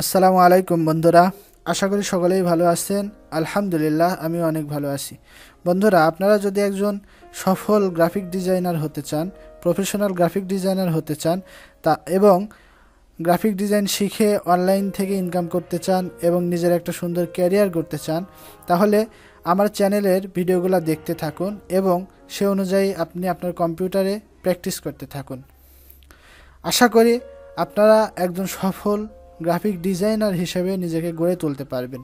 আসসালামু আলাইকুম বন্ধুরা, আশা করি সকলেই ভালো আছেন। আলহামদুলিল্লাহ, আমিও অনেক ভালো আছি। বন্ধুরা, আপনারা যদি একজন সফল গ্রাফিক ডিজাইনার হতে চান, প্রফেশনাল গ্রাফিক ডিজাইনার হতে চান এবং গ্রাফিক ডিজাইন শিখে অনলাইন থেকে ইনকাম করতে চান এবং নিজের একটা সুন্দর ক্যারিয়ার করতে চান, তাহলে আমার চ্যানেলের ভিডিওগুলো দেখতে থাকুন এবং সে অনুযায়ী আপনি আপনার কম্পিউটারে প্র্যাকটিস করতে থাকুন। আশা করি আপনারা একজন সফল গ্রাফিক ডিজাইনার হিসেবে নিজেকে গড়ে তুলতে পারবেন।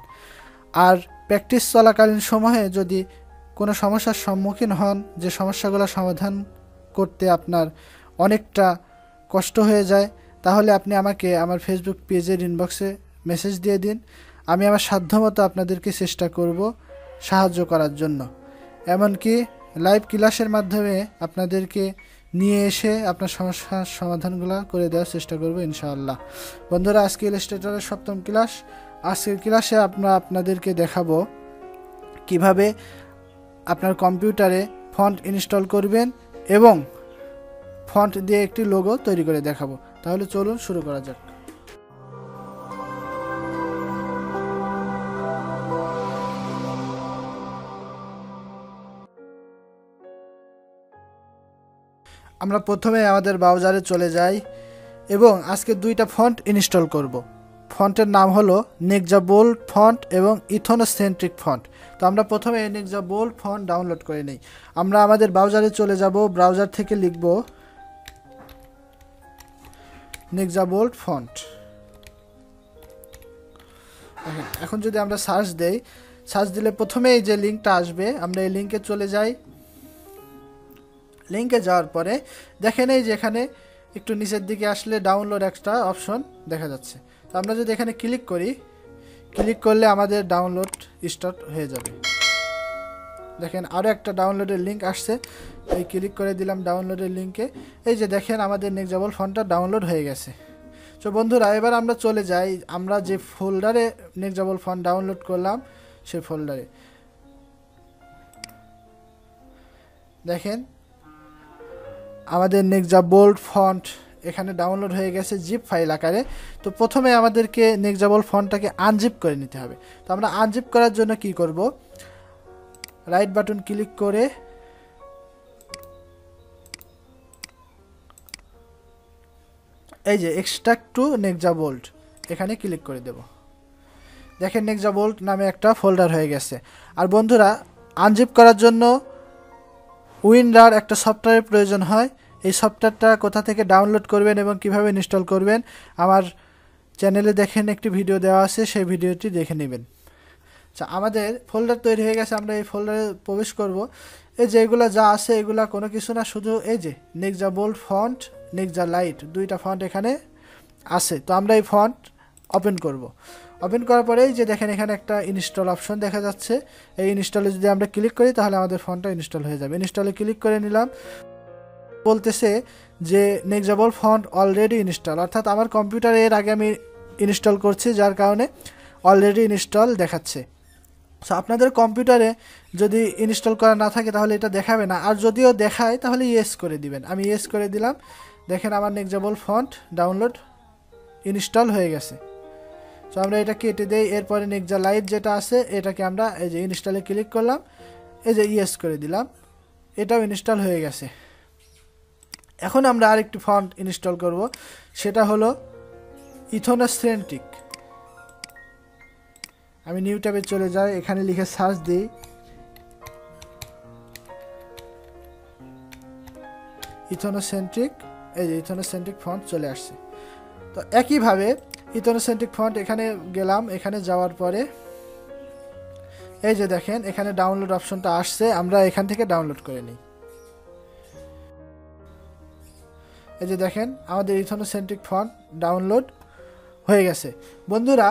আর প্র্যাকটিস চলাকালীন সময়ে যদি কোনো সমস্যার সম্মুখীন হন, যে সমস্যাগুলো সমাধান করতে আপনার অনেকটা কষ্ট হয়ে যায়, তাহলে আপনি আমাকে আমার ফেসবুক পেজের ইনবক্সে মেসেজ দিয়ে দিন। আমি আমার সাধ্যমতো আপনাদেরকে চেষ্টা করব সাহায্য করার জন্য। এমনকি লাইভ ক্লাসের মাধ্যমে আপনাদেরকে নিয়ে এসে আপনার সমস্যার সমাধানগুলো করে দেওয়ার চেষ্টা করব ইনশাআল্লাহ। বন্ধুরা, আজকে ইলাস্ট্রেটরের 7ম ক্লাস। আজকের ক্লাসে আপনাদেরকে দেখাবো কিভাবে আপনার কম্পিউটারে ফন্ট ইনস্টল করবেন এবং ফন্ট দিয়ে একটি লোগো তৈরি করে দেখাবো। তাহলে চলুন শুরু করা যাক। আমরা প্রথমে আমাদের ব্রাউজারে চলে যাই এবং আজকে 2টা ফন্ট ইনস্টল করব। ফন্টের নাম হলো নেক্সা বোল্ড ফন্ট এবং ইথনোসেন্ট্রিক ফন্ট। তো আমরা প্রথমে নেক্সা বোল্ড ফন্ট ডাউনলোড করে নিই। আমরা আমাদের ব্রাউজারে চলে যাব, ব্রাউজার থেকে লিখব নেক্সা বোল্ড ফন্ট। এখন যদি আমরা সার্চ দেই, সার্চ দিলে প্রথমে এই যে লিঙ্কটা আসবে, আমরা এই লিঙ্কে চলে যাই। লিঙ্কে যাওয়ার পরে দেখেন এই যে এখানে একটু নিচের দিকে আসলে ডাউনলোড একটা অপশন দেখা যাচ্ছে। তো আমরা যদি এখানে ক্লিক করি, ক্লিক করলে আমাদের ডাউনলোড স্টার্ট হয়ে যাবে। দেখেন আরও একটা ডাউনলোডের লিঙ্ক আসছে, এই ক্লিক করে দিলাম ডাউনলোডের লিঙ্কে। এই যে দেখেন আমাদের নেক্সা বোল্ড ফন্টটা ডাউনলোড হয়ে গেছে। তো বন্ধুরা, এবার আমরা চলে যাই আমরা যে ফোল্ডারে নেক্সা বোল্ড ফন্ট ডাউনলোড করলাম সেই ফোল্ডারে। দেখেন আমাদের নেক্সা বোল্ড ফন্ট এখানে ডাউনলোড হয়ে গেছে জিপ ফাইল আকারে। তো প্রথমে আমাদেরকে নেক্সা বোল্ড ফন্টটাকে আনজিপ করে নিতে হবে। তো আমরা আনজিপ করার জন্য কি করব, রাইট বাটন ক্লিক করে এই যে এক্সট্রাক্ট টু নেক্সা বোল্ড এখানে ক্লিক করে দেব। দেখেন নেক্সা বোল্ড নামে একটা ফোল্ডার হয়ে গেছে। আর বন্ধুরা, আনজিপ করার জন্য উইন্ডার একটা সফটওয়্যারের প্রয়োজন হয়। এই সফটওয়্যারটা কোথা থেকে ডাউনলোড করবেন এবং কিভাবে ইনস্টল করবেন আমার চ্যানেলে দেখেন একটি ভিডিও দেওয়া আছে, সেই ভিডিওটি দেখে নেবেন। আচ্ছা, আমাদের ফোল্ডার তৈরি হয়ে গেছে, আমরা এই ফোল্ডারে প্রবেশ করব। এই যে এগুলো যা আছে এগুলা কোনো কিছু না, শুধু এই যে Nexa bold font, Nexa light 2টা ফন্ট এখানে আছে। তো আমরা এই ফন্ট ওপেন করব। ওপেন করার পরে এই যে দেখেন এখানে একটা ইনস্টল অপশন দেখা যাচ্ছে। এই ইনস্টলে যদি আমরা ক্লিক করি তাহলে আমাদের ফন্টটা ইনস্টল হয়ে যাবে। ইনস্টলে ক্লিক করে নিলাম, বলতেছে যে Nexa bold font already install, অর্থাৎ আমার কম্পিউটারে এর আগে আমি ইনস্টল করছি, যার কারণে অলরেডি ইনস্টল দেখাচ্ছে। সো আপনাদের কম্পিউটারে যদি ইনস্টল করা না থাকে তাহলে এটা দেখাবে না, আর যদিও দেখায় তাহলে ইয়েস করে দিবেন। আমি ইয়েস করে দিলাম। দেখেন আমার Nexa bold font download install হয়ে গেছে। তো আমরা এটা কেটে দেই। এরপরে নেক্সা লাইট যেটা আছে এটাকে আমরা এই যে ইনস্টলে ক্লিক করলাম, এই যে ইয়েস করে দিলাম, এটাও ইনস্টল হয়ে গেছে। এখন আমরা আরেকটি ফন্ট ইনস্টল করব, সেটা হলো ইথনোসেন্ট্রিক। আমি নিউ ট্যাবে চলে যাই, এখানে লিখে সার্চ দিই ইথনোসেন্ট্রিক। এই যে ইথনোসেন্ট্রিক ফন্ট চলে আসছে। তো একইভাবে ইথনোসেন্ট্রিক ফন্ট এখানে গেলাম, এখানে যাওয়ার পরে এই যে দেখেন এখানে ডাউনলোড অপশনটা আসছে, আমরা এখান থেকে ডাউনলোড করে নিই। এই যে দেখেন আমাদের ইথনোসেন্ট্রিক ফন্ট ডাউনলোড হয়ে গেছে। বন্ধুরা,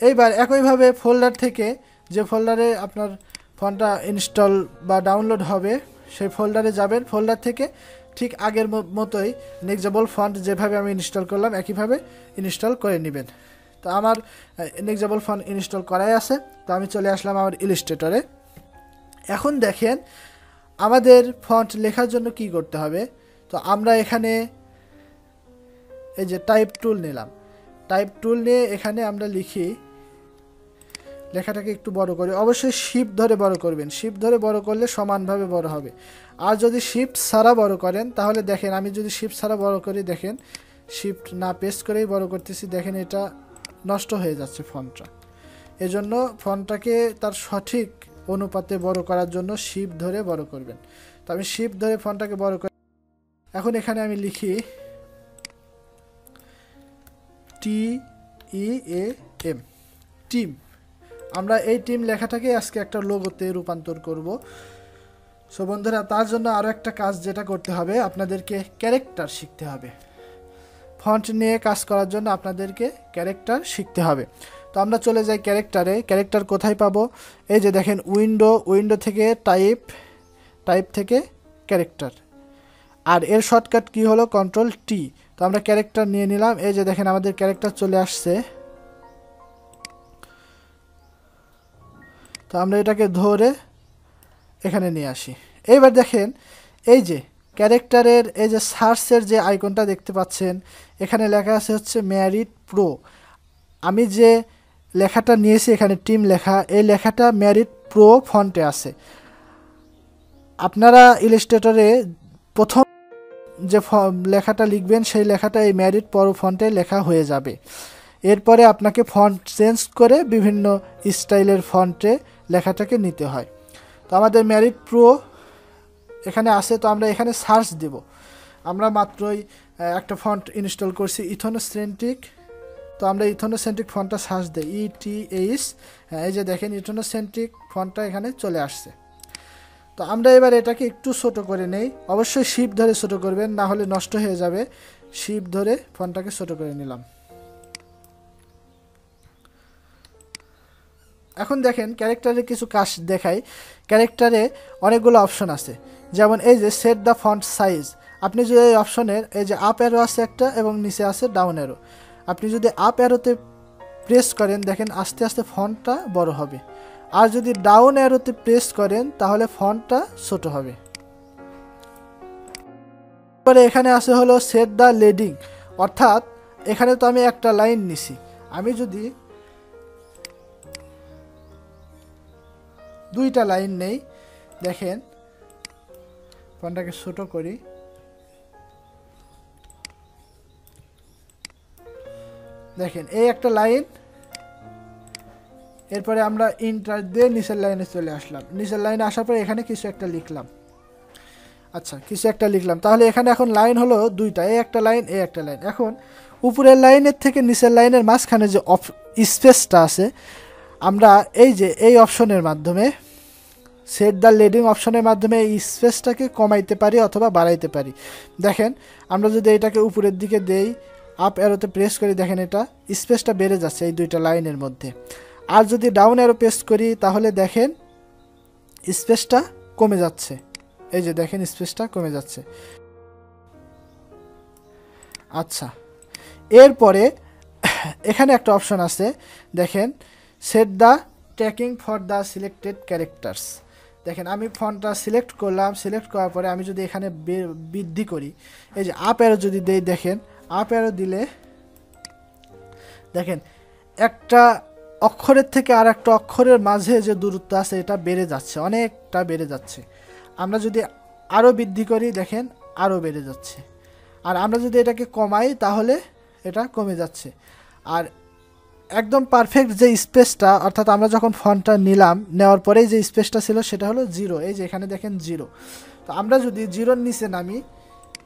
এইবার একইভাবে ফোল্ডার থেকে যে ফোল্ডারে আপনার ফন্টটা ইনস্টল বা ডাউনলোড হবে সেই ফোল্ডারে যাবেন। ফোল্ডার থেকে ঠিক আগের মতোই নেক্সা বোল্ড ফন্ট যেভাবে আমি ইনস্টল করলাম একইভাবে ইনস্টল করে নেবেন। তো আমার নেক্সা বোল্ড ফন্ট ইনস্টল করাই আছে। তো আমি চলে আসলাম আমার ইলাস্ট্রেটরে। এখন দেখেন আমাদের ফন্ট লেখার জন্য কি করতে হবে। তো আমরা এখানে এই যে টাইপ টুল নিলাম, টাইপ টুল নিয়ে এখানে আমরা লিখি, লেখাটাকে একটু বড় করি। অবশ্যই শিফট ধরে বড় করবেন, শিফট ধরে বড় করলে সমানভাবে বড় হবে। আর যদি শিফট ছাড়া বড় করেন তাহলে দেখেন, আমি যদি শিফট ছাড়া বড় করি, দেখেন শিফট না প্রেস করেই বড় করতেছি, দেখেন এটা নষ্ট হয়ে যাচ্ছে ফন্টটা। এজন্য ফন্টটাকে তার সঠিক অনুপাতে বড় করার জন্য শিফট ধরে বড় করবেন। তো আমি শিফট ধরে ফন্টটাকে বড় করি। এখন এখানে আমি লিখি TEAM, টিম। আমরা এই টিম লেখাটাকে আজকে একটা লোগোতে রূপান্তর করব। সো বন্ধুরা, তার জন্য আরও একটা কাজ যেটা করতে হবে, আপনাদেরকে ক্যারেক্টার শিখতে হবে। ফন্ট নিয়ে কাজ করার জন্য আপনাদেরকে ক্যারেক্টার শিখতে হবে। তো আমরা চলে যাই ক্যারেক্টারে। ক্যারেক্টার কোথায় পাবো? এই যে দেখেন উইন্ডো থেকে টাইপ থেকে ক্যারেক্টার, আর এর শর্টকাট কি হলো Ctrl+T। তো আমরা ক্যারেক্টার নিয়ে নিলাম। এই যে দেখেন আমাদের ক্যারেক্টার চলে আসছে। তো আমরা এটাকে ধরে এখানে নিয়ে আসি। এইবার দেখেন এই যে ক্যারেক্টারের এই যে সার্চের যে আইকনটা দেখতে পাচ্ছেন, এখানে লেখা আছে হচ্ছে ম্যারিড প্রো। আমি যে লেখাটা নিয়েছি এখানে টিম লেখা, এই লেখাটা ম্যারিড প্রো ফন্টে আছে। আপনারা ইলাস্ট্রেটরে প্রথম যে লেখাটা লিখবেন সেই লেখাটা এই ম্যারিড প্রো ফন্টে লেখা হয়ে যাবে। এরপরে আপনাকে ফন্ট চেঞ্জ করে বিভিন্ন স্টাইলের ফন্টে লেখাটাকে নিতে হয়। তো আমাদের ম্যারিড প্রো এখানে আছে, তো আমরা এখানে সার্চ দেব। আমরা মাত্রই একটা ফন্ট ইনস্টল করছি, ইথনোসেন্ট্রিক। তো আমরা ইথনোসেন্ট্রিক ফন্টটা সার্চ দিই, ETH। এই যে দেখেন ইথনোসেন্ট্রিক ফন্টটা এখানে চলে আসছে। তো আমরা এবার এটাকে একটু ছোট করে নেই। অবশ্যই শিফট ধরে ছোট করবেন, না হলে নষ্ট হয়ে যাবে। শিফট ধরে ফন্টটাকে ছোট করে নিলাম। এখন দেখেন ক্যারেক্টারে কিছু কাজ দেখাই। ক্যারেক্টারে অনেকগুলো অপশন আছে, যেমন এই যে সেট দ্য ফন্ট সাইজ। আপনি যদি এই অপশনের এই যে আপ অ্যারো আছে একটা এবং নিচে আছে ডাউন অ্যারো, আপনি যদি আপ অ্যারোতে প্রেস করেন দেখেন আস্তে আস্তে ফন্টটা বড় হবে, আর যদি ডাউন অ্যারোতে প্রেস করেন তাহলে ফন্টটা ছোট হবে। তারপরে এখানে আছে হলো সেট দ্য লেডিং, অর্থাৎ এখানে তো আমি একটা লাইন নিছি, আমি যদি দুইটা লাইন নেই, দেখেন ফন্টটাকে ছোট করি, দেখেন এই একটা লাইন। এরপরে আমরা ইন্টার দিয়ে নিচের লাইনে চলে আসলাম। নিচের লাইনে আসার পরে এখানে কিছু একটা লিখলাম। আচ্ছা, কিছু একটা লিখলাম, তাহলে এখানে এখন লাইন হলো দুইটা, এই একটা লাইন, এই একটা লাইন। এখন উপরের লাইনের থেকে নিচের লাইনের মাঝখানে যে স্পেসটা আছে, আমরা এই যে এই অপশনের মাধ্যমে সেট দ্য লেডিং অপশনের মাধ্যমে এই স্পেসটাকে কমাইতে পারি অথবা বাড়াইতে পারি। দেখেন আমরা যদি এটাকে উপরের দিকে দেই, আপ অ্যারোতে প্রেস করি, দেখেন এটা স্পেসটা বেড়ে যাচ্ছে এই দুইটা লাইনের মধ্যে। আর যদি ডাউন অ্যারো প্রেস করি তাহলে দেখেন স্পেসটা কমে যাচ্ছে। এই যে দেখেন স্পেসটা কমে যাচ্ছে। আচ্ছা, এরপরে এখানে একটা অপশন আছে, দেখেন set the tracking for the selected characters. দেখেন আমি ফন্টটা সিলেক্ট করলাম, সিলেক্ট করার পরে আমি যদি এখানে বৃদ্ধি করি, এই যে আপ অ্যারো যদি দেই, দেখেন আপ অ্যারো দিলে দেখেন একটা অক্ষরের থেকে আর একটা অক্ষরের মাঝে যে দূরত্ব আছে এটা বেড়ে যাচ্ছে, অনেকটা বেড়ে যাচ্ছে। আমরা যদি আরও বৃদ্ধি করি, দেখেন আরও বেড়ে যাচ্ছে। আর আমরা যদি এটাকে কমাই তাহলে এটা কমে যাচ্ছে। আর একদম পারফেক্ট যে স্পেসটা, অর্থাৎ আমরা যখন ফন্টটা নিলাম, নেওয়ার পরেই যে স্পেসটা ছিল সেটা হলো 0। এই যে এখানে দেখেন 0। তো আমরা যদি 0-র নিচে নামি,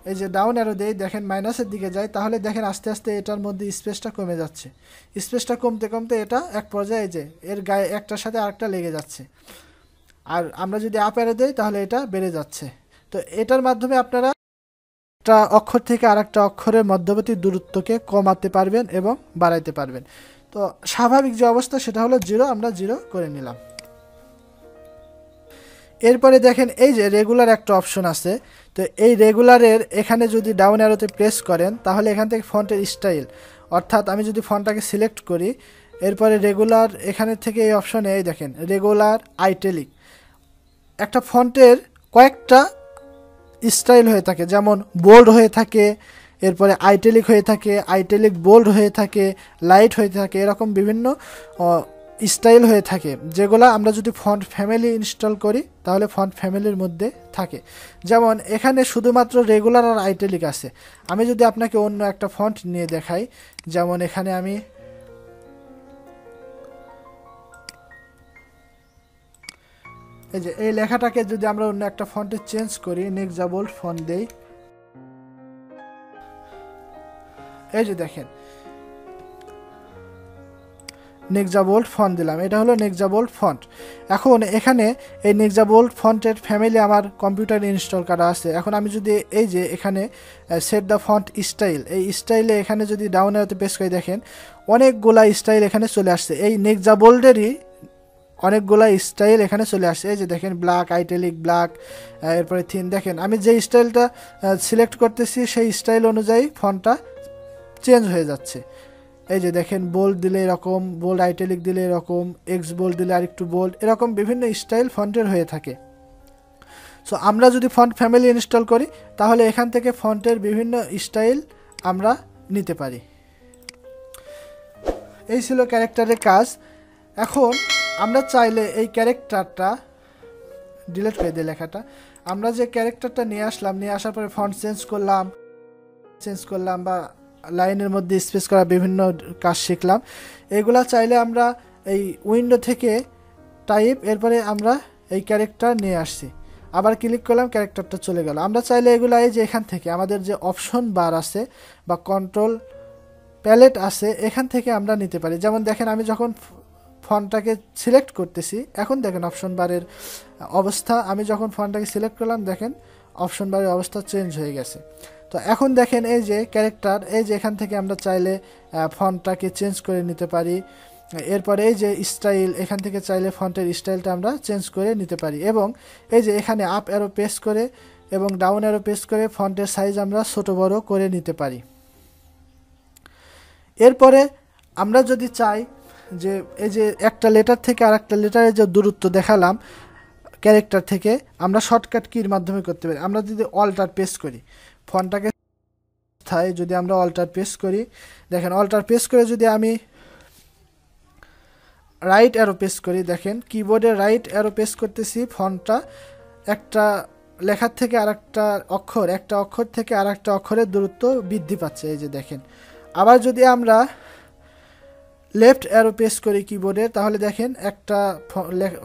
এই যে ডাউন অ্যারো দেই, দেখেন মাইনাসের দিকে যাই, তাহলে দেখেন আস্তে আস্তে এটার মধ্যে স্পেসটা কমে যাচ্ছে। স্পেসটা কমতে কমতে এটা এক পর্যায়ে যে এর গায়ে একটার সাথে আরেকটা লেগে যাচ্ছে। আর আমরা যদি আপ অ্যারো দেই তাহলে এটা বেড়ে যাচ্ছে। তো এটার মাধ্যমে আপনারা একটা অক্ষর থেকে আরেকটা অক্ষরের মধ্যবর্তী দূরত্বকে কমাতে পারবেন এবং বাড়াইতে পারবেন। তো স্বাভাবিক যে অবস্থা সেটা হলো 0, আমরা 0 করে নিলাম। এরপরে দেখেন এই যে রেগুলার একটা অপশন আছে। তো এই রেগুলারের এখানে যদি ডাউন অ্যারোতে প্রেস করেন তাহলে এখান থেকে ফন্টের স্টাইল, অর্থাৎ আমি যদি ফন্টটাকে সিলেক্ট করি, এরপরে রেগুলার এখানে থেকে এই অপশনে এই দেখেন রেগুলার আইটালিক। একটা ফন্টের কয়েকটা স্টাইল হয়ে থাকে, যেমন বোল্ড হয়ে থাকে, এরপরে আইটেলিক হয়ে থাকে, আইটেলিক বোল্ড হয়ে থাকে, লাইট হয়ে থাকে, এরকম বিভিন্ন স্টাইল হয়ে থাকে, যেগুলো আমরা যদি ফন্ট ফ্যামিলি ইনস্টল করি তাহলে ফন্ট ফ্যামিলির মধ্যে থাকে। যেমন এখানে শুধুমাত্র রেগুলার আর আইটেলিক আছে। আমি যদি আপনাকে অন্য একটা ফন্ট নিয়ে দেখাই, যেমন এখানে আমি এই যে এই লেখাটাকে যদি আমরা অন্য একটা ফন্টে চেঞ্জ করি, নেক্সা বোল্ড ফন্ট দেই, এই যে দেখেন নেক্সা বোল্ড ফন্ট দিলাম, এটা হলো নেক্সা বোল্ড ফন্ট। এখন এখানে এই নেক্সা বোল্ড ফন্টের ফ্যামিলি আমার কম্পিউটারে ইনস্টল করা আছে। এখন আমি যদি এই যে এখানে সেট দ্য ফন্ট স্টাইল, এই স্টাইলে এখানে যদি ডাউন অ্যারোতে প্রেস করে দেখেন অনেকগুলা স্টাইল এখানে চলে আসছে। এই নেক্সা বোল্ডেরই অনেকগুলা স্টাইল এখানে চলে আসছে। এই যে দেখেন ব্ল্যাক, আইটেলিক, ব্ল্যাক, এরপরে থিন। দেখেন আমি যে স্টাইলটা সিলেক্ট করতেছি সেই স্টাইল অনুযায়ী ফন্টটা চেঞ্জ হয়ে যাচ্ছে। এই যে দেখেন বোল্ড দিলে এরকম, বোল্ড আইটেলিক দিলে এরকম, এক্স বোল্ড দিলে আরেকটু বোল্ড, এরকম বিভিন্ন স্টাইল ফন্টের হয়ে থাকে। সো আমরা যদি ফন্ট ফ্যামিলি ইনস্টল করি তাহলে এখান থেকে ফন্টের বিভিন্ন স্টাইল আমরা নিতে পারি। এই ছিল ক্যারেক্টারের কাজ। এখন আমরা চাইলে এই ক্যারেক্টারটা ডিলিট করে দিই, লেখাটা আমরা যে ক্যারেক্টারটা নিয়ে আসলাম, নিয়ে আসার পরে ফন্ট চেঞ্জ করলাম বা লাইনের মধ্যে স্পেস করা বিভিন্ন কাজ শিখলাম, এগুলা চাইলে আমরা এই উইন্ডো থেকে টাইপ, এরপরে আমরা এই ক্যারেক্টার নিয়ে আসছি, আবার ক্লিক করলাম, ক্যারেক্টারটা চলে গেল। আমরা চাইলে এগুলা এই যে এখান থেকে আমাদের যে অপশন বার আছে বা কন্ট্রোল প্যালেট আছে এখান থেকে আমরা নিতে পারি। যেমন দেখেন আমি যখন ফন্টটাকে সিলেক্ট করতেছি, এখন দেখেন অপশন বারের অবস্থা, আমি যখন ফন্টটাকে সিলেক্ট করলাম দেখেন অপশন বারের অবস্থা চেঞ্জ হয়ে গেছে। তো এখন দেখেন এই যে ক্যারেক্টার, এই যে এখান থেকে আমরা চাইলে ফন্টটাকে চেঞ্জ করে নিতে পারি। এরপরে এই যে স্টাইল, এখান থেকে চাইলে ফন্টের স্টাইলটা আমরা চেঞ্জ করে নিতে পারি। এবং এই যে এখানে আপ অ্যারো প্রেস করে এবং ডাউন অ্যারো প্রেস করে ফন্টের সাইজ আমরা ছোট বড় করে নিতে পারি। এরপরে আমরা যদি চাই যে এই যে একটা লেটার থেকে আর একটা লেটারের যে দূরত্ব দেখালাম ক্যারেক্টার থেকে, আমরা শর্টকাট কির মাধ্যমে করতে পারি। আমরা যদি অল্টার প্রেস করি ফন্টটাকে, যদি আমরা অল্টার প্রেস করি, দেখেন অল্টার প্রেস করে যদি আমি রাইট অ্যারো প্রেস করি, দেখেন কিবোর্ডে রাইট অ্যারো প্রেস করতেছি, ফন্টটা একটা লেখার থেকে আরেকটা অক্ষর, একটা অক্ষর থেকে আরেকটা অক্ষরের দূরত্ব বৃদ্ধি পাচ্ছে, এই যে দেখেন। আবার যদি আমরা লেফট অ্যারো প্রেস করি কিবোর্ডে, তাহলে দেখেন একটা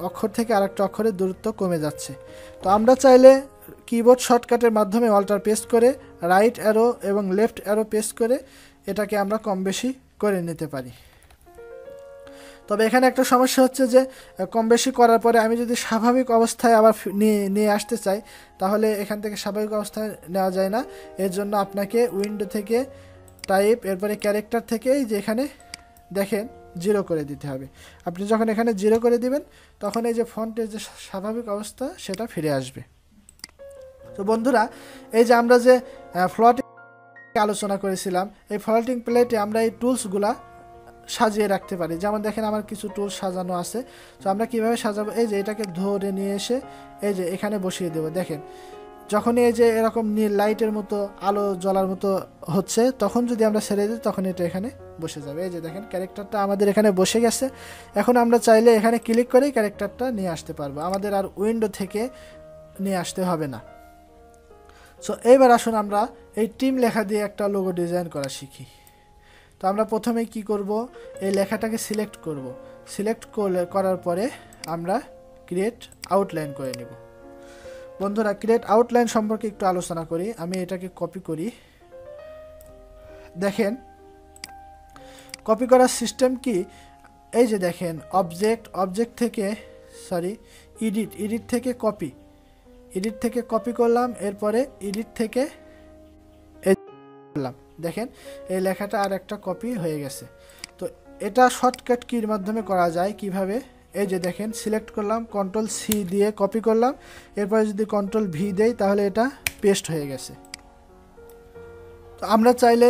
অক্ষর থেকে আরেকটা অক্ষরের দূরত্ব কমে যাচ্ছে। তো আমরা চাইলে কিবোর্ড শর্টকাটের মাধ্যমে অল্টার প্রেস করে রাইট অ্যারো এবং লেফট অ্যারো প্রেস করে এটাকে আমরা কম বেশি করে নিতে পারি। তবে এখানে একটা সমস্যা হচ্ছে যে কম বেশি করার পরে আমি যদি স্বাভাবিক অবস্থায় আবার নিয়ে আসতে চাই তাহলে এখান থেকে স্বাভাবিক অবস্থায় নেওয়া যায় না। এর জন্য আপনাকে উইন্ডো থেকে টাইপ, এরপরে ক্যারেক্টার থেকে যে এখানে দেখেন 0 করে দিতে হবে। আপনি যখন এখানে 0 করে দিবেন তখন এই যে ফন্টের যে স্বাভাবিক অবস্থা সেটা ফিরে আসবে। তো বন্ধুরা, এই যে আমরা যে ফ্লোটিং আলোচনা করেছিলাম, এই ফ্লোটিং প্লেটে আমরা এই টুলসগুলা সাজিয়ে রাখতে পারি। যেমন দেখেন আমার কিছু টুলস সাজানো আছে। তো আমরা কিভাবে সাজাবো, এই যে এটাকে ধরে নিয়ে এসে এই যে এখানে বসিয়ে দেবো। দেখেন যখন এই যে এরকম নীল লাইটের মতো আলো জ্বলার মতো হচ্ছে, তখন যদি আমরা ছেড়ে দিই তখন এটা এখানে বসে যাবে। এই যে দেখেন ক্যারেক্টারটা আমাদের এখানে বসে গেছে। এখন আমরা চাইলে এখানে ক্লিক করেই ক্যারেক্টারটা নিয়ে আসতে পারবো, আমাদের আর উইন্ডো থেকে নিয়ে আসতে হবে না। সো এইবার আসুন আমরা এই টিম লেখা দিয়ে একটা লোগো ডিজাইন করা শিখি। তো আমরা প্রথমে কি করব, এই লেখাটাকে সিলেক্ট করব। সিলেক্ট করার পরে আমরা ক্রিয়েট আউটলাইন করে নেব। বন্ধুরা, ক্রিয়েট আউটলাইন সম্পর্কে একটু আলোচনা করি। আমি এটাকে কপি করি। দেখেন কপি করার সিস্টেম কি, এই যে দেখেন অবজেক্ট থেকে এডিট থেকে কপি করলাম, এরপরে এডিট থেকে করলাম। দেখেন এই লেখাটা আর একটা কপি হয়ে গেছে। তো এটা শর্টকাট কির মাধ্যমে করা যায় কিভাবে, এই যে দেখেন সিলেক্ট করলাম, কন্ট্রোল সি দিয়ে কপি করলাম, এরপরে যদি কন্ট্রোল ভি দেই তাহলে এটা পেস্ট হয়ে গেছে। তো আমরা চাইলে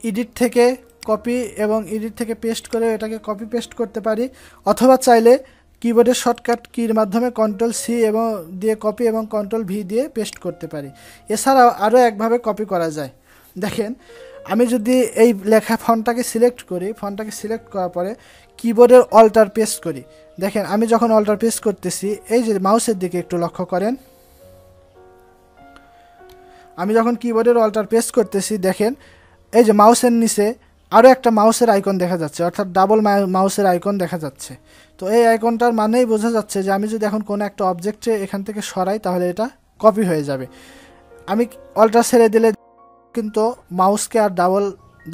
এডিট থেকে কপি এবং এডিট থেকে পেস্ট করে এটাকে কপি পেস্ট করতে পারি, অথবা চাইলে কিবোর্ডের শর্টকাট কির মাধ্যমে কন্ট্রোল সি এবং দিয়ে কপি এবং কন্ট্রোল ভি দিয়ে পেস্ট করতে পারি। এছাড়াও আরও একভাবে কপি করা যায়। দেখেন আমি যদি এই লেখা ফন্টটাকে সিলেক্ট করি, ফন্টটাকে সিলেক্ট করার পরে কিবোর্ডের অল্টার প্রেস করি, দেখেন আমি যখন অল্টার প্রেস করতেছি, এই যে মাউসের দিকে একটু লক্ষ্য করেন, আমি যখন কিবোর্ডের অল্টার প্রেস করতেছি দেখেন এই যে মাউসের নিচে আরও একটা মাউসের আইকন দেখা যাচ্ছে, অর্থাৎ ডাবল মাউসের আইকন দেখা যাচ্ছে। তো এই আইকনটার মানেই বোঝা যাচ্ছে যে আমি যদি এখন কোনো একটা অবজেক্টে এখান থেকে সরাই তাহলে এটা কপি হয়ে যাবে। আমি অল্টার ছেড়ে দিলে কিন্তু মাউসকে আর ডাবল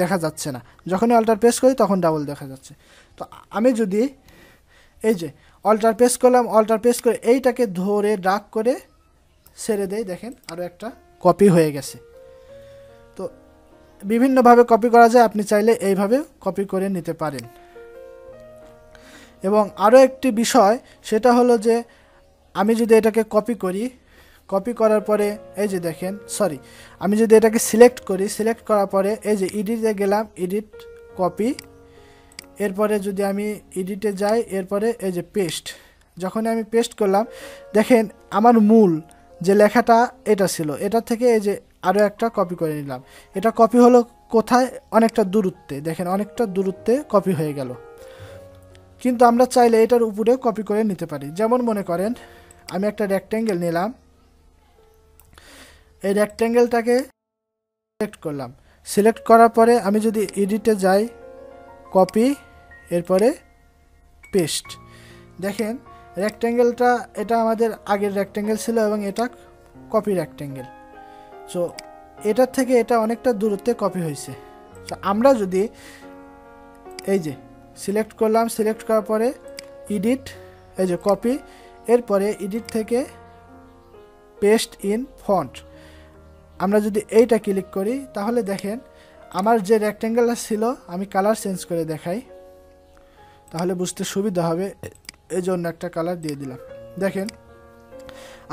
দেখা যাচ্ছে না, যখনই অল্টার প্রেস করি তখন ডাবল দেখা যাচ্ছে। তো আমি যদি এই যে অল্টার প্রেস করলাম, অল্টার প্রেস করে এইটাকে ধরে ড্রাগ করে ছেড়ে দেই, দেখেন আরও একটা কপি হয়ে গেছে। তো বিভিন্নভাবে কপি করা যায়, আপনি চাইলে এইভাবে কপি করে নিতে পারেন। এবং আরও একটি বিষয় সেটা হলো যে আমি যদি এটাকে কপি করি, কপি করার পরে এই যে দেখেন আমি যদি এটাকে সিলেক্ট করি, সিলেক্ট করার পরে এই যে এডিটে গেলাম, এডিট কপি, এরপরে যদি আমি এডিটে যাই, এরপরে এই যে পেস্ট, যখন আমি পেস্ট করলাম দেখেন আমার মূল যে লেখাটা এটা ছিল, এটা থেকে এই যে আরও একটা কপি করে নিলাম। এটা কপি হলো কোথায়? অনেকটা দূরত্বে, দেখেন অনেকটা দূরত্বে কপি হয়ে গেল। কিন্তু আমরা চাইলে এটার উপরে কপি করে নিতে পারি। যেমন মনে করেন আমি একটা রেক্ট্যাঙ্গেল নিলাম, এই রেক্ট্যাঙ্গেলটাকে সিলেক্ট করলাম, সিলেক্ট করার পরে আমি যদি এডিটে যাই, কপি, এরপরে পেস্ট, দেখেন রেক্ট্যাঙ্গেলটা এটা আমাদের আগের রেক্ট্যাঙ্গেল ছিল এবং এটা কপি রেক্ট্যাঙ্গেল। সো এটার থেকে এটা অনেকটা দূরত্বে কপি হয়েছে। তো আমরা যদি এই যে সিলেক্ট করলাম, সিলেক্ট করার পরে এডিট, এই যে কপি, এরপরে এডিট থেকে পেস্ট ইন ফন্ট, আমরা যদি এইটা ক্লিক করি তাহলে দেখেন আমার যে রেক্ট্যাঙ্গেলটা ছিল, আমি কালার চেঞ্জ করে দেখাই তাহলে বুঝতে সুবিধা হবে, এই জন্য একটা কালার দিয়ে দিলাম। দেখেন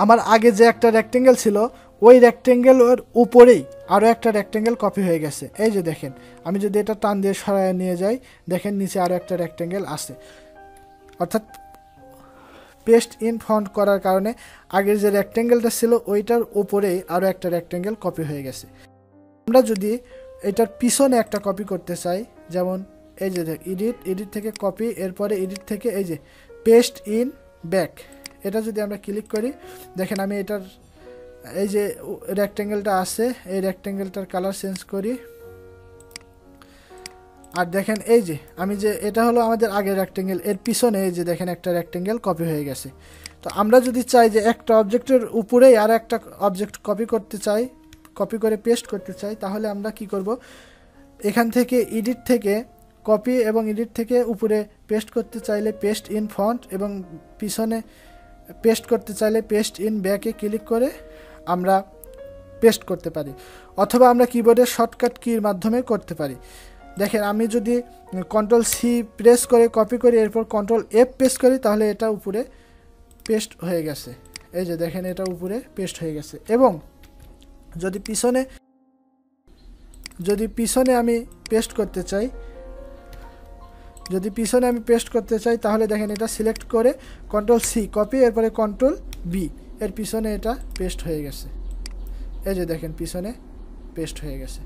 আমার আগে যে একটা রেক্ট্যাঙ্গেল ছিল ওই রেক্ট্যাঙ্গেলের উপরেই আরও একটা রেক্ট্যাঙ্গেল কপি হয়ে গেছে। এই যে দেখেন আমি যদি এটা টান দিয়ে সরায় নিয়ে যাই, দেখেন নিচে আরও একটা রেক্ট্যাঙ্গেল আছে, অর্থাৎ পেস্ট ইন ফন্ট করার কারণে আগের যে রেক্ট্যাঙ্গেলটা ছিল ওইটার উপরেই আরও একটা রেক্ট্যাঙ্গেল কপি হয়ে গেছে। আমরা যদি এটার পিছনে একটা কপি করতে চাই, যেমন এই যে এডিট থেকে কপি, এরপরে এডিট থেকে এই যে পেস্ট ইন ব্যাক, এটা যদি আমরা ক্লিক করি দেখেন আমি এটার এই যে রেক্ট্যাঙ্গেলটা আছে এই রেক্ট্যাঙ্গেলটার কালার চেঞ্জ করি, আর দেখেন এই যে আমি যে এটা হলো আমাদের আগের রেক্ট্যাঙ্গেল, এর পিছনে এই যে দেখেন একটা রেক্ট্যাঙ্গেল কপি হয়ে গেছে। তো আমরা যদি চাই যে একটা অবজেক্টের উপরেই আর একটা অবজেক্ট কপি করতে চাই, কপি করে পেস্ট করতে চাই, তাহলে আমরা কি করব, এখান থেকে এডিট থেকে কপি এবং এডিট থেকে উপরে পেস্ট করতে চাইলে পেস্ট ইন ফন্ট এবং পিছনে পেস্ট করতে চাইলে পেস্ট ইন ব্যাকে ক্লিক করে আমরা পেস্ট করতে পারি, অথবা আমরা কিবোর্ডের শর্টকাট কির মাধ্যমে করতে পারি। দেখেন আমি যদি কন্ট্রোল সি প্রেস করে কপি করি, এরপর কন্ট্রোল এফ প্রেস করি তাহলে এটা উপরে পেস্ট হয়ে গেছে, এই যে দেখেন এটা উপরে পেস্ট হয়ে গেছে। এবং যদি পিছনে আমি পেস্ট করতে চাই, তাহলে দেখেন এটা সিলেক্ট করে কন্ট্রোল সি কপি, এরপরে কন্ট্রোল বি, এর পিছনে এটা পেস্ট হয়ে গেছে, এই যে দেখেন পিছনে পেস্ট হয়ে গেছে।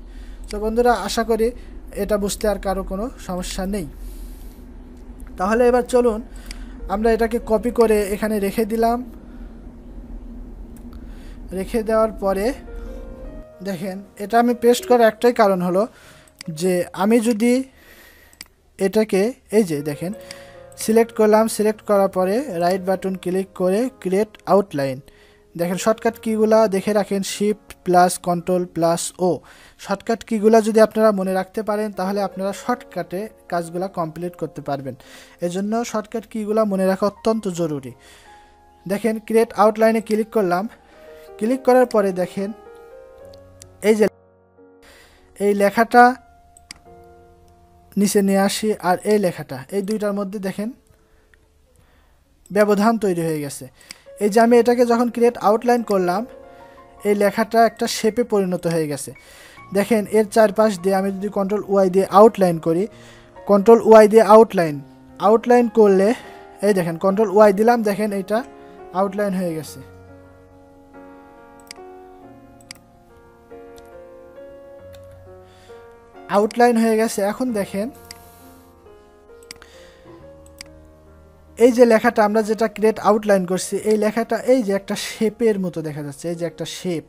তো বন্ধুরা আশা করি এটা বুঝতে আর কারো কোনো সমস্যা নেই। তাহলে এবার চলুন আমরা এটাকে কপি করে এখানে রেখে দিলাম। রেখে দেওয়ার পরে দেখেন এটা আমি পেস্ট করার একটাই কারণ হলো যে আমি যদি এটাকে এই যে দেখেন সিলেক্ট করলাম, সিলেক্ট করার পরে রাইট বাটন ক্লিক করে ক্রিয়েট আউটলাইন, দেখেন শর্টকাট কিগুলা দেখে রাখেন, শিফট প্লাস কন্ট্রোল প্লাস ও, শর্টকাট কিগুলা যদি আপনারা মনে রাখতে পারেন তাহলে আপনারা শর্টকাটে কাজগুলা কমপ্লিট করতে পারবেন। এজন্য শর্টকাট কিগুলা মনে রাখা অত্যন্ত জরুরি। দেখেন ক্রিয়েট আউটলাইনে ক্লিক করলাম, ক্লিক করার পরে দেখেন এই যে এই লেখাটা নিচে নিয়ে আসি, আর এই লেখাটা, এই দুইটার মধ্যে দেখেন ব্যবধান তৈরি হয়ে গেছে। এই যে আমি এটাকে যখন ক্রিয়েট আউটলাইন করলাম এই লেখাটা একটা শেপে পরিণত হয়ে গেছে। দেখেন এর চারপাশ দিয়ে আমি যদি কন্ট্রোল ওয়াই দিয়ে আউটলাইন করি, কন্ট্রোল ওয়াই দিয়ে আউটলাইন করলে এই দেখেন কন্ট্রোল ওয়াই দিলাম, দেখেন এটা আউটলাইন হয়ে গেছে। আউটলাইন হয়ে গেছে। এখন দেখেন এই যে লেখাটা আমরা যেটা ক্রিয়েট আউটলাইন করছি, এই লেখাটা এই যে একটা শেপের মতো দেখা যাচ্ছে, এই যে একটা শেপ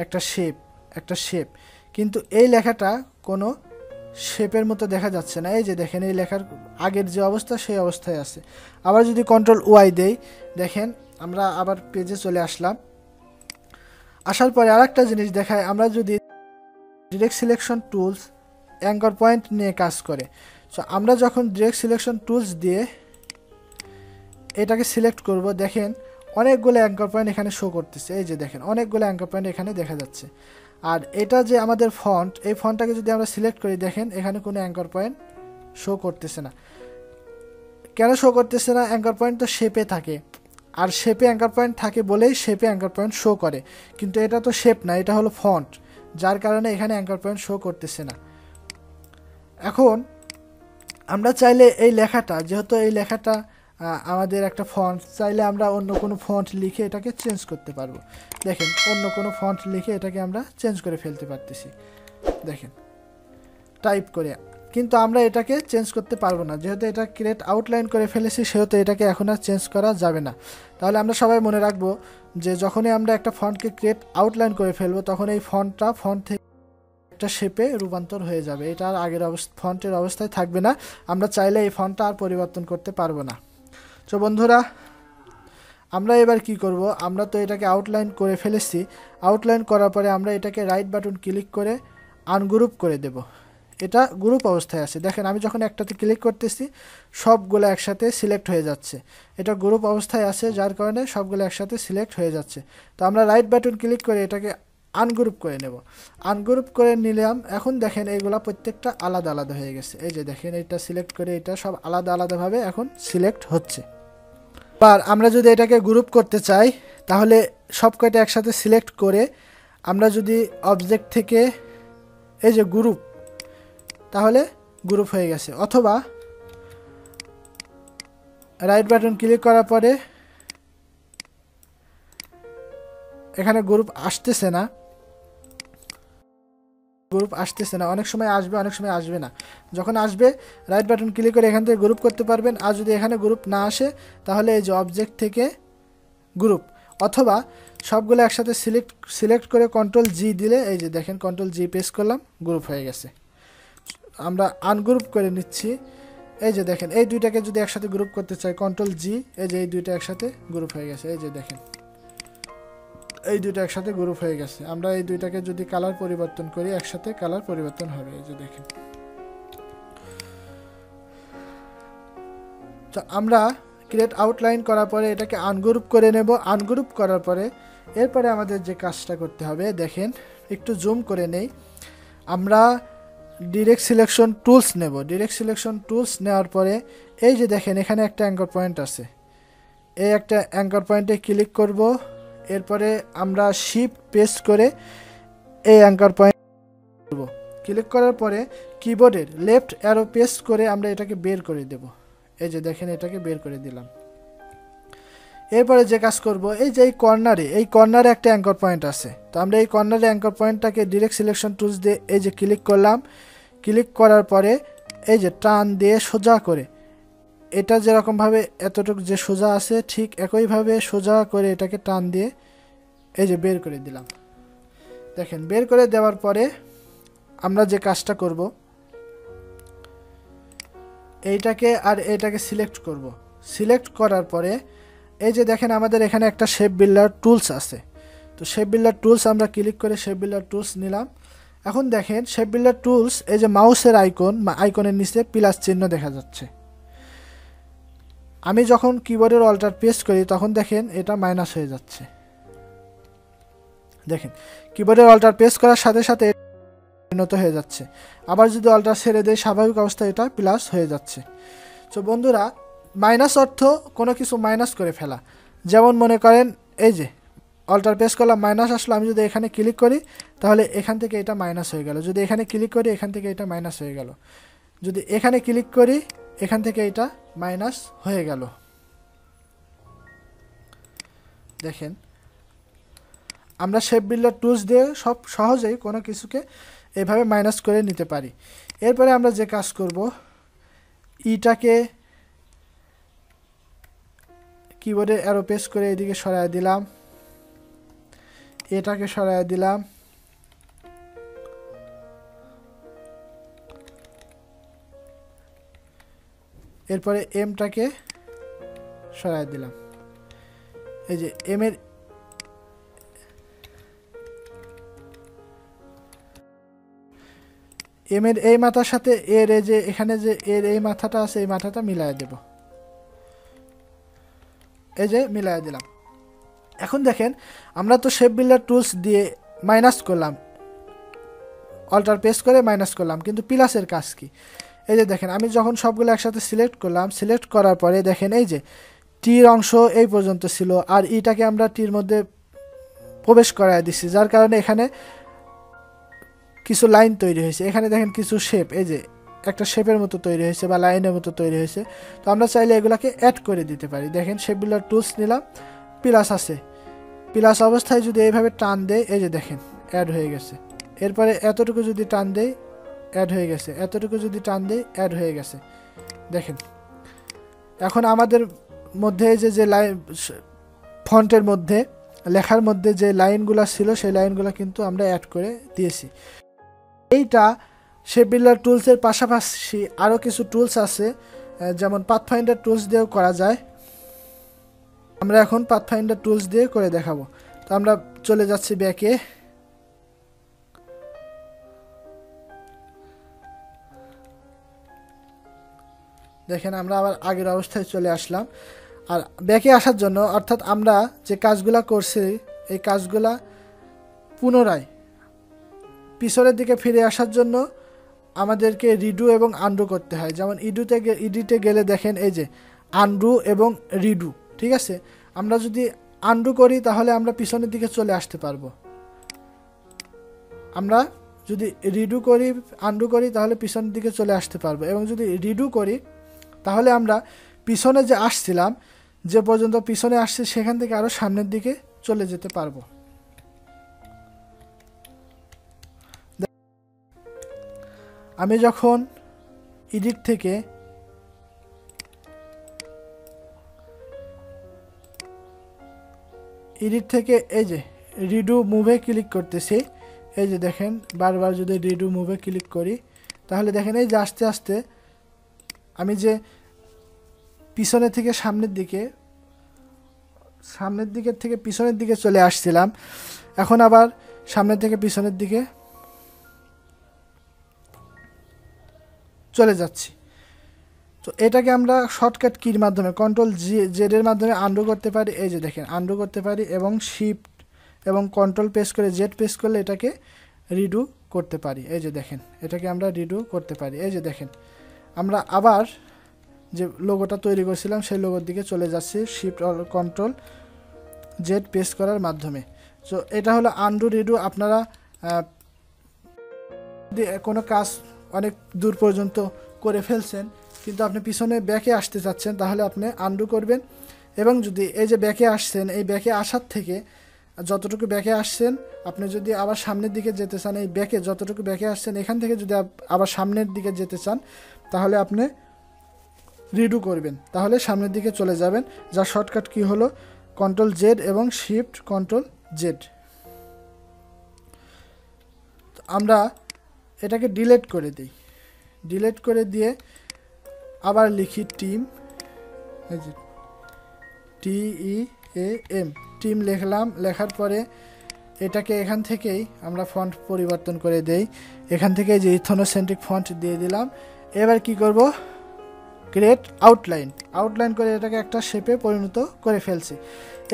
একটা শেপ একটা শেপ, কিন্তু এই লেখাটা কোনো শেপের মতো দেখা যাচ্ছে না। এই যে দেখেন এই লেখার আগের যে অবস্থা সেই অবস্থায় আছে। আবার যদি কন্ট্রোল ওয়াই দেই, দেখেন আমরা আবার পেজে চলে আসলাম। আসার পরে আরেকটা জিনিস দেখায়, আমরা যদি direct selection tools anchor point নিয়ে কাজ করে, সো আমরা যখন ডিরেক্ট সিলেকশন টুলস দিয়ে এটাকে সিলেক্ট করব, দেখেন অনেকগুলো অ্যাঙ্কর পয়েন্ট এখানে শো করতেছে। এই যে দেখেন অনেকগুলো অ্যাঙ্কর পয়েন্ট এখানে দেখা যাচ্ছে। আর এটা যে আমাদের ফন্ট, এই ফন্টটাকে যদি আমরা সিলেক্ট করি, দেখেন এখানে কোনো অ্যাঙ্কর পয়েন্ট শো করতেছে না। কেন শো করতেছে না? অ্যাঙ্কর পয়েন্ট তো শেপে থাকে, আর শেপে অ্যাঙ্কর পয়েন্ট থাকে বলেই শেপে অ্যাঙ্কর পয়েন্ট শো করে, কিন্তু এটা তো শেপ না, এটা হলো ফন্ট, যার কারণে এখানে অ্যাঙ্কর পয়েন্ট শো করতেছে না। এখন আমরা চাইলে এই লেখাটা, যেহেতু এই লেখাটা আমাদের একটা ফন্ট, চাইলে আমরা অন্য কোনো ফন্ট লিখে এটাকে চেঞ্জ করতে পারবো। দেখেন অন্য কোনো ফন্ট লিখে এটাকে আমরা চেঞ্জ করে ফেলতে পারতেছি, দেখেন টাইপ করে। কিন্তু আমরা এটাকে চেঞ্জ করতে পারবো না, যেহেতু এটা ক্রিয়েট আউটলাইন করে ফেলেছি, সেহেতু এটাকে এখন আর চেঞ্জ করা যাবে না। তাহলে আমরা সবাই মনে রাখবো যে যখনই আমরা একটা ফন্টকে ক্রিয়েট আউটলাইন করে ফেলবো, তখন এই ফন্টটা ফন্ট থেকে একটা শেপে রূপান্তর হয়ে যাবে, এটা আর আগের ফন্টের অবস্থায় থাকবে না। আমরা চাইলে এই ফন্টটা আর পরিবর্তন করতে পারবো না। তো বন্ধুরা, আমরা এবার কি করব, আমরা তো এটাকে আউটলাইন করে ফেলেছি। আউটলাইন করার পরে আমরা এটাকে রাইট বাটন ক্লিক করে আনগ্রুপ করে দেব। এটা গ্রুপ অবস্থায় আছে, দেখেন আমি যখন একটাতে ক্লিক করতেছি সবগুলো একসাথে সিলেক্ট হয়ে যাচ্ছে। এটা গ্রুপ অবস্থায় আছে, যার কারণে সবগুলো একসাথে সিলেক্ট হয়ে যাচ্ছে। তো আমরা রাইট বাটন ক্লিক করে এটাকে আনগ্রুপ করে নেব। আনগ্রুপ করে নিলাম। এখন দেখেন এইগুলা প্রত্যেকটা আলাদা আলাদা হয়ে গেছে। এই যে দেখেন এটা সিলেক্ট করে এটা সব আলাদা আলাদাভাবে এখন সিলেক্ট হচ্ছে। আর আমরা যদি এটাকে গ্রুপ করতে চাই, তাহলে সব কয়টা একসাথে সিলেক্ট করে আমরা যদি অবজেক্ট থেকে এই যে গ্রুপ, তাহলে গ্রুপ হয়ে গেছে। অথবা রাইট বাটন ক্লিক করার পরে এখানে গ্রুপ আসতেছে না, অনেক সময় আসবে অনেক সময় আসবে না। যখন আসবে রাইট বাটন ক্লিক করে এখান থেকে গ্রুপ করতে পারবেন। আর যদি এখানে গ্রুপ না আসে, তাহলে এই যে অবজেক্ট থেকে গ্রুপ, অথবা সবগুলো একসাথে সিলেক্ট করে কন্ট্রোল জি দিলে, এই যে দেখেন কন্ট্রোল জি প্রেস করলাম, গ্রুপ হয়ে গেছে। আমরা আনগ্রুপ করে নিচ্ছি। এই যে দেখেন এই দুইটাকে যদি একসাথে গ্রুপ করতে চাই, কন্ট্রোল জি, এই যে এই দুইটা একসাথে গ্রুপ হয়ে গেছে। এই যে দেখেন এই দুইটা একসাথে গ্রুপ হয়ে গেছে। আমরা এই দুইটাকে যদি কালার পরিবর্তন করি, একসাথে কালার পরিবর্তন হবে। এই যে দেখেন। তো আমরা ক্রিয়েট আউটলাইন করার পরে এটাকে আনগ্রুপ করে নেব। আনগ্রুপ করার পরে এরপরে আমাদের যে কাজটা করতে হবে, দেখেন একটু জুম করে নেই। আমরা ডিরেক্ট সিলেকশন টুলস নেব। ডিরেক্ট সিলেকশন টুলস নেওয়ার পরে এই যে দেখেন এখানে একটা অ্যাঙ্কর পয়েন্ট আছে, এই একটা অ্যাঙ্কর পয়েন্টে ক্লিক করব। এরপরে আমরা শিফট প্রেস করে এই অ্যাঙ্কর পয়েন্ট করব। ক্লিক করার পরে কিবোর্ডের লেফট অ্যারো প্রেস করে আমরা এটাকে বের করে দেব। এই যে দেখেন এটাকে বের করে দিলাম। এরপরে যে কাজ করব, এই যে এই কর্নারে একটা অ্যাঙ্কর পয়েন্ট আছে। তো আমরা এই কর্নারে অ্যাঙ্কর পয়েন্টটাকে ডিরেক্ট সিলেকশন টুলস দিয়ে এই যে ক্লিক করলাম। ক্লিক করার পরে এই যে টান দিয়ে সোজা করে, এটা যেরকমভাবে এতটুকু যে সোজা আছে, ঠিক একইভাবে সোজা করে এটাকে টান দিয়ে এই যে বের করে দিলাম। দেখেন বের করে দেওয়ার পরে আমরা যে কাজটা করব, এইটাকে আর এইটাকে সিলেক্ট করব। সিলেক্ট করার পরে এই যে দেখেন আমাদের এখানে একটা শেপ বিল্ডার টুলস আছে। তো শেপ বিল্ডার টুলস আমরা ক্লিক করে শেপ বিল্ডার টুলস নিলাম। এখন দেখেন শেপ বিল্ডার টুলস, এই যে মাউসের আইকনের নিচে প্লাস চিহ্ন দেখা যাচ্ছে। আমি যখন কিবোর্ডের অল্টার প্রেস করি, তখন দেখেন এটা মাইনাস হয়ে যাচ্ছে। দেখেন কিবোর্ডের অল্টার প্রেস করার সাথে সাথে উন্নত হয়ে যাচ্ছে। আবার যদি অল্টার ছেড়ে দেয়, স্বাভাবিক অবস্থায় এটা প্লাস হয়ে যাচ্ছে। তো বন্ধুরা, মাইনাস অর্থ কোনো কিছু মাইনাস করে ফেলা। যেমন মনে করেন এই যে অল্টার প্রেস করলাম, মাইনাস আসলো, আমি যদি এখানে ক্লিক করি তাহলে এখান থেকে এটা মাইনাস হয়ে গেল। যদি এখানে ক্লিক করি এখান থেকে এটা মাইনাস হয়ে গেল। যদি এখানে ক্লিক করি এখান থেকে এটা মাইনাস হয়ে গেল। দেখেন আমরা শেপ বিল্ডার টুলস দিয়ে সব সহজেই কোনো কিছুকে এভাবে মাইনাস করে নিতে পারি। এরপরে আমরা যে কাজ করব, ইটাকে কিবোর্ডে অ্যারো প্রেস করে এদিকে সরায় দিলাম, এটাকে সরায় দিলাম, এরপরে এমটাকে সরায় দিলাম। এই যে এম এর এই মাথার সাথে এর এই যে এখানে যে এর এই মাথাটা আছে এই মাথাটা মিলাই দেব, এই যে মিলাই দিলাম। এখন দেখেন আমরা তো শেপ বিল্ডার টুলস দিয়ে মাইনাস করলাম, অল্টার প্রেস করে মাইনাস করলাম, কিন্তু প্লাসের কাজ কি? এই যে দেখেন আমি যখন সবগুলো একসাথে সিলেক্ট করলাম, সিলেক্ট করার পরে দেখেন এই যে টির অংশ এই পর্যন্ত ছিল, আর ইটাকে আমরা টির মধ্যে প্রবেশ করায় দিচ্ছি, যার কারণে এখানে কিছু লাইন তৈরি হয়েছে। এখানে দেখেন কিছু শেপ, এই যে একটা শেপের মতো তৈরি হয়েছে বা লাইনের মতো তৈরি হয়েছে। তো আমরা চাইলে এগুলাকে অ্যাড করে দিতে পারি। দেখেন শেপ বিল্ডার টুলস নিলাম, প্লাস আছে, প্লাস অবস্থায় যদি এইভাবে টান দেয় এই যে দেখেন অ্যাড হয়ে গেছে। এরপরে এতটুকু যদি টান দেয় অ্যাড হয়ে গেছে, এতটুকু যদি টান দেয় অ্যাড হয়ে গেছে। দেখেন এখন আমাদের মধ্যে যে লাইন ফন্টের মধ্যে লেখার মধ্যে যে লাইনগুলো ছিল সেই লাইনগুলো কিন্তু আমরা অ্যাড করে দিয়েছি। এইটা শেপ বিল্ডার টুলসের পাশাপাশি আরও কিছু টুলস আছে, যেমন পাথফাইন্ডার টুলস দিয়েও করা যায়। আমরা এখন পাথফাইন্ডার টুলস দিয়ে করে দেখাবো। তো আমরা চলে যাচ্ছি ব্যাকে, দেখেন আমরা আবার আগের অবস্থায় চলে আসলাম। আর ব্যাকে আসার জন্য, অর্থাৎ আমরা যে কাজগুলা করছি এই কাজগুলা পুনরায় পিছনের দিকে ফিরে আসার জন্য আমাদেরকে রিডু এবং আনডু করতে হয়। যেমন ইডিটে গেলে দেখেন এই যে আনডু এবং রিডু, ঠিক আছে। আমরা যদি আনডু করি তাহলে আমরা পিছনের দিকে চলে আসতে পারবো, আমরা যদি রিডু করি আনডু করি তাহলে পিছনের দিকে চলে আসতে পারবো, এবং যদি রিডু করি তাহলে আমরা পিছনে যে আসছিলাম, যে পর্যন্ত পিছনে আসছে সেখান থেকে আরও সামনের দিকে চলে যেতে পারবো। আমি যখন এডিট থেকে এই যে রিডু মুভে ক্লিক করতেছি, এই যে দেখেন বারবার যদি রিডু মুভে ক্লিক করি তাহলে দেখেন এই যে আস্তে আস্তে আমি যে পিছনে থেকে সামনের দিকের থেকে পিছনের দিকে চলে আসছিলাম, এখন আবার সামনের থেকে পিছনের দিকে চলে যাচ্ছি। তো এটাকে আমরা শর্টকাট কির মাধ্যমে কন্ট্রোল জেড এর মাধ্যমে আনডু করতে পারি। এই যে দেখেন আনডু করতে পারি, এবং শিফট এবং কন্ট্রোল প্রেস করে জেড প্রেস করলে এটাকে রিডু করতে পারি। এই যে দেখেন এটাকে আমরা রিডু করতে পারি। এই যে দেখেন আমরা আবার যে লোগোটা তৈরি করছিলাম সেই লোগোর দিকে চলে যাচ্ছি শিফট কন্ট্রোল জেড প্রেস করার মাধ্যমে। তো এটা হলো আনডু রিডু। আপনারা কোনো কাজ অনেক দূর পর্যন্ত করে ফেলছেন কিন্তু আপনি পিছনে ব্যাকে আসতে চাচ্ছেন তাহলে আপনি আনডু করবেন, এবং যদি এই যে ব্যাকে আসছেন এই ব্যাকে আসার থেকে যতটুকু ব্যাকে আসছেন আপনি যদি আবার সামনের দিকে যেতে চান, এই ব্যাকে যতটুকু ব্যাকে আসছেন এখান থেকে যদি আবার সামনের দিকে যেতে চান তাহলে আপনি রিডু করবেন, তাহলে সামনের দিকে চলে যাবেন। যার শর্টকাট কি হলো কন্ট্রোল জেড এবং শিফট কন্ট্রোল জেড। আমরা এটাকে ডিলিট করে দিই, ডিলিট করে দিয়ে আবার লিখি টিম, TEAM টিম লিখলাম। লেখার পরে এটাকে এখান থেকেই আমরা ফন্ট পরিবর্তন করে দেই, এখান থেকে যে ইথনোসেন্ট্রিক ফন্ট দিয়ে দিলাম। এবার কি করব, ক্রিয়েট আউটলাইন করে এটাকে একটা শেপে পরিণত করে ফেলছি।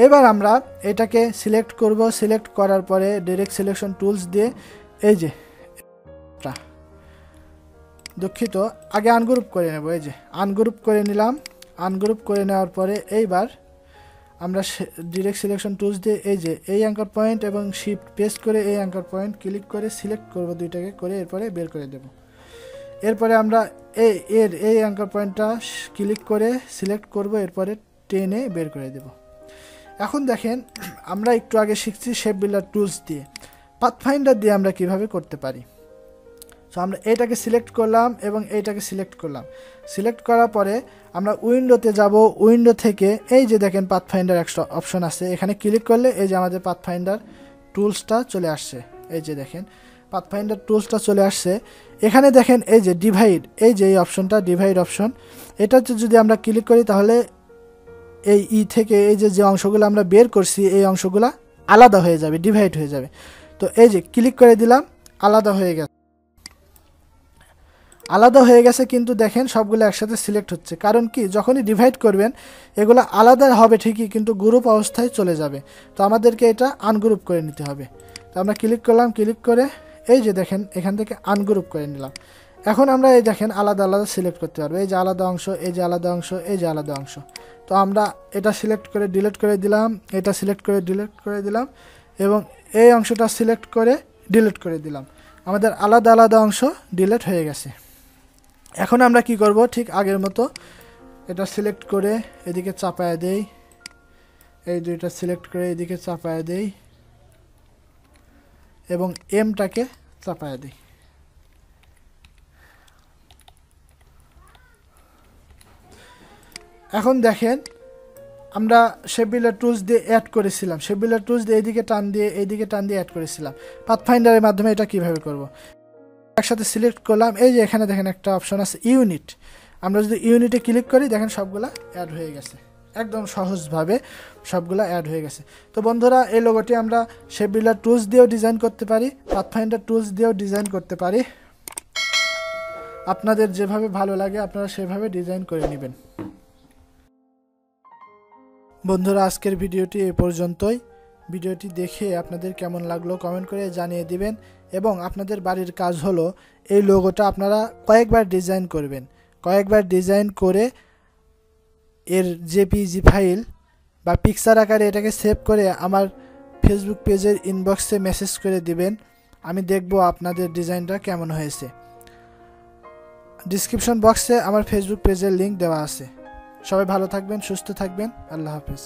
এবার আমরা এটাকে সিলেক্ট করব, সিলেক্ট করার পরে ডাইরেক্ট সিলেকশন টুলস দিয়ে এই যে দুঃখিত আগে আনগ্রুপ করে নেব, এই যে আনগ্রুপ করে নিলাম। আনগ্রুপ করে নেওয়ার পরে এইবার আমরা ডাইরেক্ট সিলেকশন টুলস দিয়ে এই যে এই অ্যাঙ্কার পয়েন্ট এবং শিফট পেস্ট করে এই অ্যাঙ্কার পয়েন্ট ক্লিক করে সিলেক্ট করব দুইটাকে করে, এরপরে বের করে দেব। এরপরে আমরা এই অ্যাঙ্কার পয়েন্টটা ক্লিক করে সিলেক্ট করব, এরপরে টেনে বের করে দেব। এখন দেখেন আমরা একটু আগে শিখছি শেপ বিল্ডার টুলস দিয়ে, পাথফাইন্ডার দিয়ে আমরা কিভাবে করতে পারি। তো আমরা এইটাকে সিলেক্ট করলাম এবং এইটাকে সিলেক্ট করলাম। সিলেক্ট করার পরে আমরা উইন্ডোতে যাব, উইন্ডো থেকে এই যে দেখেন পাথফাইন্ডার একটা অপশন আছে, এখানে ক্লিক করলে এই যে আমাদের পাথফাইন্ডার টুলসটা চলে আসছে। এই যে দেখেন পাথফাইন্ডার টুলসটা চলে আসছে। এখানে দেখেন এই যে ডিভাইড, এই যে এই অপশনটা ডিভাইড অপশন, এটাতে যদি আমরা ক্লিক করি তাহলে এই থেকে এই যে অংশগুলো আমরা বের করছি এই অংশগুলো আলাদা হয়ে যাবে, ডিভাইড হয়ে যাবে। তো এই যে ক্লিক করে দিলাম, আলাদা হয়ে গেছে। আলাদা হয়ে গেছে কিন্তু দেখেন সবগুলো একসাথে সিলেক্ট হচ্ছে, কারণ কি যখনই ডিভাইড করবেন এগুলো আলাদা হবে ঠিকই কিন্তু গ্রুপ অবস্থায় চলে যাবে। তো আমাদেরকে এটা আনগ্রুপ করে নিতে হবে। তো আমরা ক্লিক করলাম, ক্লিক করে এই যে দেখেন এখান থেকে আনগ্রুপ করে নিলাম। এখন আমরা এই দেখেন আলাদা আলাদা সিলেক্ট করতে পারবো, এই যে আলাদা অংশ, এই যে আলাদা অংশ, এই যে আলাদা অংশ। তো আমরা এটা সিলেক্ট করে ডিলিট করে দিলাম, এটা সিলেক্ট করে ডিলিট করে দিলাম এবং এই অংশটা সিলেক্ট করে ডিলিট করে দিলাম। আমাদের আলাদা আলাদা অংশ ডিলিট হয়ে গেছে। এখন আমরা কি করব, ঠিক আগের মতো এটা সিলেক্ট করে এদিকে চাপায় দেই, এই দুইটা সিলেক্ট করে এদিকে চাপায় দেই এবং এমটাকে চাপায় দিই। এখন দেখেন আমরা শেপ বিল্ডার টুলস দিয়ে অ্যাড করেছিলাম, শেপ বিল্ডার টুলস দিয়ে এইদিকে টান দিয়ে এইদিকে টান দিয়ে অ্যাড করেছিলাম। পাথফাইন্ডারের মাধ্যমে এটা কিভাবে করব, একসাথে সিলেক্ট করলাম, এই যে এখানে দেখেন একটা অপশন আছে ইউনিট, আমরা যদি ইউনিটে ক্লিক করি দেখেন সবগুলা অ্যাড হয়ে গেছে, একদম সহজভাবে সবগুলা অ্যাড হয়ে গেছে। তো বন্ধুরা এই লোগোটি আমরা শেপ বিল্ডার টুলস দিয়েও ডিজাইন করতে পারি, পাথফাইন্ডার টুলস দিয়েও ডিজাইন করতে পারি। আপনাদের যেভাবে ভালো লাগে আপনারা সেভাবে ডিজাইন করে নেবেন। বন্ধুরা আজকের ভিডিওটি এই পর্যন্তই। ভিডিওটি দেখে আপনাদের কেমন লাগলো কমেন্ট করে জানিয়ে দিবেন এবং আপনাদের বাড়ির কাজ হলো এই লোগোটা আপনারা কয়েকবার ডিজাইন করবেন, কয়েকবার ডিজাইন করে এর জেপিজি ফাইল বা পিকচার আকারে এটাকে সেভ করে আমার ফেসবুক পেজের ইনবক্সে মেসেজ করে দিবেন, আমি দেখব আপনাদের ডিজাইনটা কেমন হয়েছে। ডিসক্রিপশন বক্সে আমার ফেসবুক পেজের লিংক দেওয়া আছে। সবাই ভালো থাকবেন, সুস্থ থাকবেন, আল্লাহ হাফেজ।